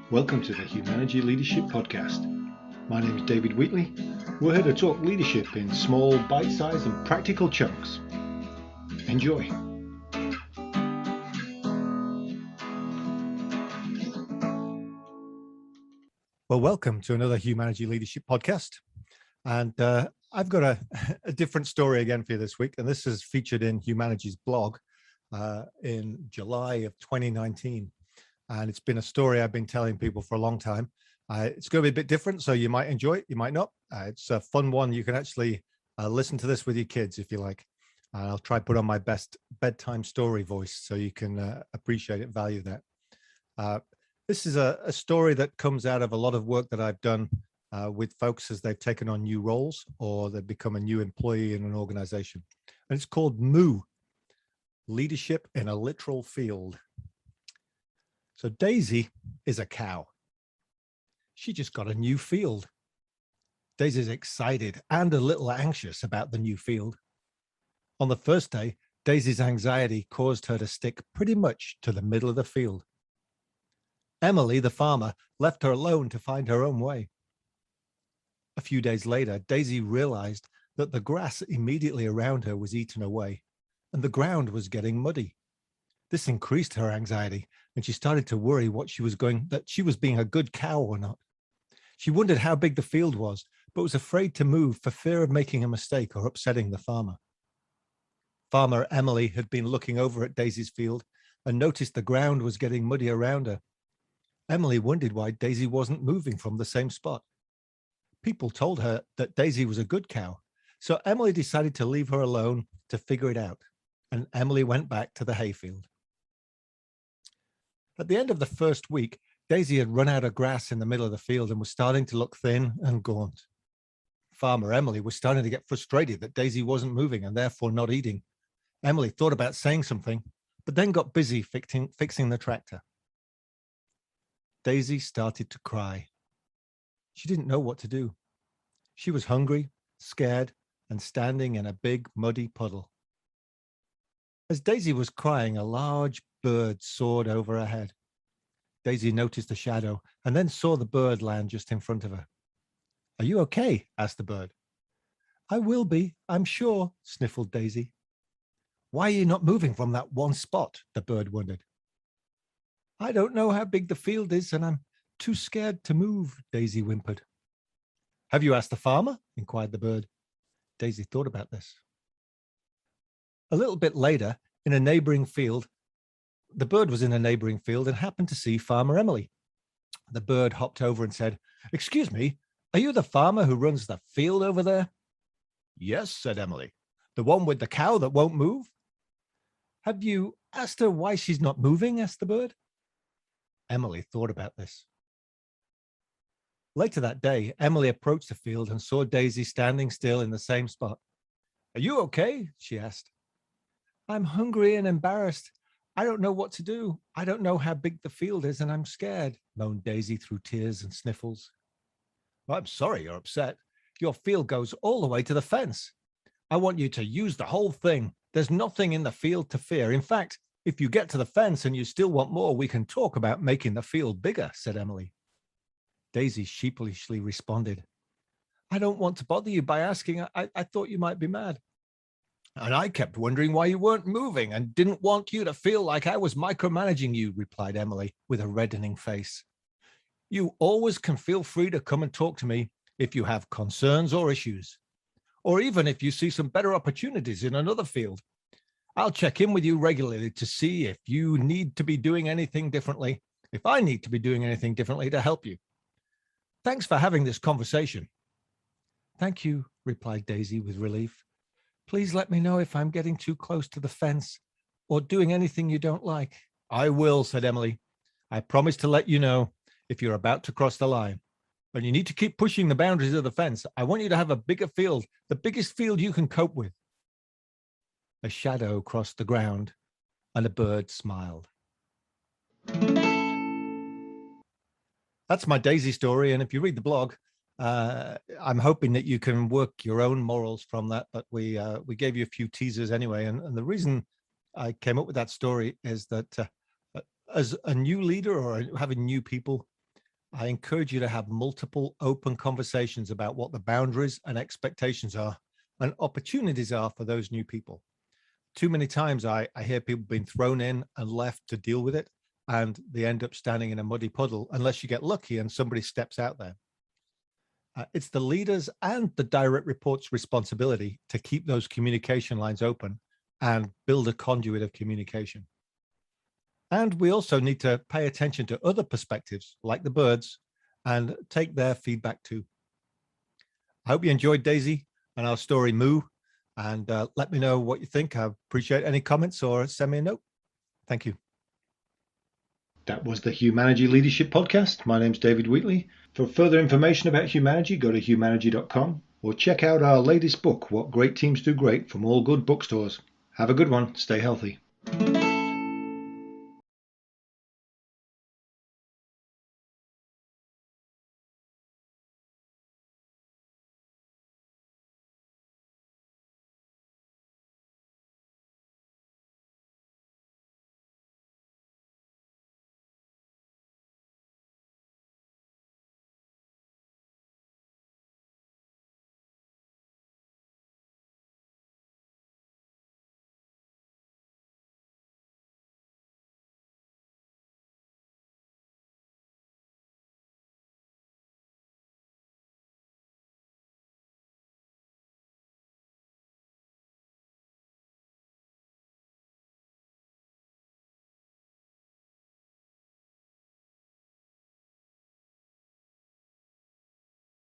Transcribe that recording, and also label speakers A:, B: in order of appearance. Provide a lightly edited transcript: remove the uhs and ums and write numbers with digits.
A: Welcome to the Humanity Leadership Podcast. My name is David Wheatley. We're here to talk leadership in small, bite-sized and practical chunks. Enjoy.
B: Well, welcome to another Humanity Leadership Podcast. And I've got a different story again for you this week. And this is featured in Humanity's blog in July of 2019. And it's been a story I've been telling people for a long time. It's going to be a bit different, so you might enjoy it, you might not. It's a fun one. You can actually listen to this with your kids if you like. I'll try to put on my best bedtime story voice so you can appreciate it, value that. This is a story that comes out of a lot of work that I've done with folks as they've taken on new roles or they've become a new employee in an organization. And it's called MOO, Leadership in a Literal Field. So Daisy is a cow. She just got a new field. Daisy's excited and a little anxious about the new field. On the first day, Daisy's anxiety caused her to stick pretty much to the middle of the field. Emily, the farmer, left her alone to find her own way. A few days later, Daisy realized that the grass immediately around her was eaten away, and the ground was getting muddy. This increased her anxiety, and she started to worry that she was being a good cow or not. She wondered how big the field was, but was afraid to move for fear of making a mistake or upsetting the farmer. Farmer Emily had been looking over at Daisy's field and noticed the ground was getting muddy around her. Emily wondered why Daisy wasn't moving from the same spot. People told her that Daisy was a good cow, so Emily decided to leave her alone to figure it out, and Emily went back to the hayfield. At the end of the first week, Daisy had run out of grass in the middle of the field and was starting to look thin and gaunt. Farmer Emily was starting to get frustrated that Daisy wasn't moving and therefore not eating. Emily thought about saying something, but then got busy fixing the tractor. Daisy started to cry. She didn't know what to do. She was hungry, scared, and standing in a big muddy puddle. As Daisy was crying, a large bird soared over her head. Daisy noticed a shadow and then saw the bird land just in front of her. "Are you okay?" asked the bird. "I will be, I'm sure," sniffled Daisy. "Why are you not moving from that one spot?" the bird wondered. "I don't know how big the field is and I'm too scared to move," Daisy whimpered. "Have you asked the farmer?" inquired the bird. Daisy thought about this. A little bit later, in a neighboring field, the bird was in a neighboring field and happened to see Farmer Emily. The bird hopped over and said, "Excuse me, are you the farmer who runs the field over there?" "Yes," said Emily. "The one with the cow that won't move?" "Have you asked her why she's not moving?" asked the bird. Emily thought about this. Later that day, Emily approached the field and saw Daisy standing still in the same spot. "Are you okay?" she asked. "I'm hungry and embarrassed. I don't know what to do. I don't know how big the field is and I'm scared," moaned Daisy through tears and sniffles. "Well, I'm sorry you're upset. Your field goes all the way to the fence. I want you to use the whole thing. There's nothing in the field to fear. In fact, if you get to the fence and you still want more, we can talk about making the field bigger," said Emily. Daisy sheepishly responded, "I don't want to bother you by asking. I thought you might be mad. And I kept wondering why you weren't moving and didn't want you to feel like I was micromanaging you," replied Emily with a reddening face. "You always can feel free to come and talk to me if you have concerns or issues, or even if you see some better opportunities in another field. I'll check in with you regularly to see if you need to be doing anything differently, if I need to be doing anything differently to help you. Thanks for having this conversation." "Thank you," replied Daisy with relief. "Please let me know if I'm getting too close to the fence or doing anything you don't like." "I will," said Emily. "I promise to let you know if you're about to cross the line. But you need to keep pushing the boundaries of the fence. I want you to have a bigger field, the biggest field you can cope with." A shadow crossed the ground and a bird smiled. That's my Daisy story. And if you read the blog, I'm hoping that you can work your own morals from that, but we gave you a few teasers anyway. And the reason I came up with that story is that as a new leader or having new people, I encourage you to have multiple open conversations about what the boundaries and expectations are and opportunities are for those new people. Too many times I hear people being thrown in and left to deal with it, and they end up standing in a muddy puddle unless you get lucky and somebody steps out there. It's the leaders and the direct reports' responsibility to keep those communication lines open and build a conduit of communication. And we also need to pay attention to other perspectives like the birds and take their feedback too. I hope you enjoyed Daisy and our story Moo, and let me know what you think. I appreciate any comments or send me a note. Thank you.
A: That was the Humanity Leadership Podcast. My name's David Wheatley. For further information about Humanity, go to humanity.com or check out our latest book, What Great Teams Do Great, from all good bookstores. Have a good one. Stay healthy.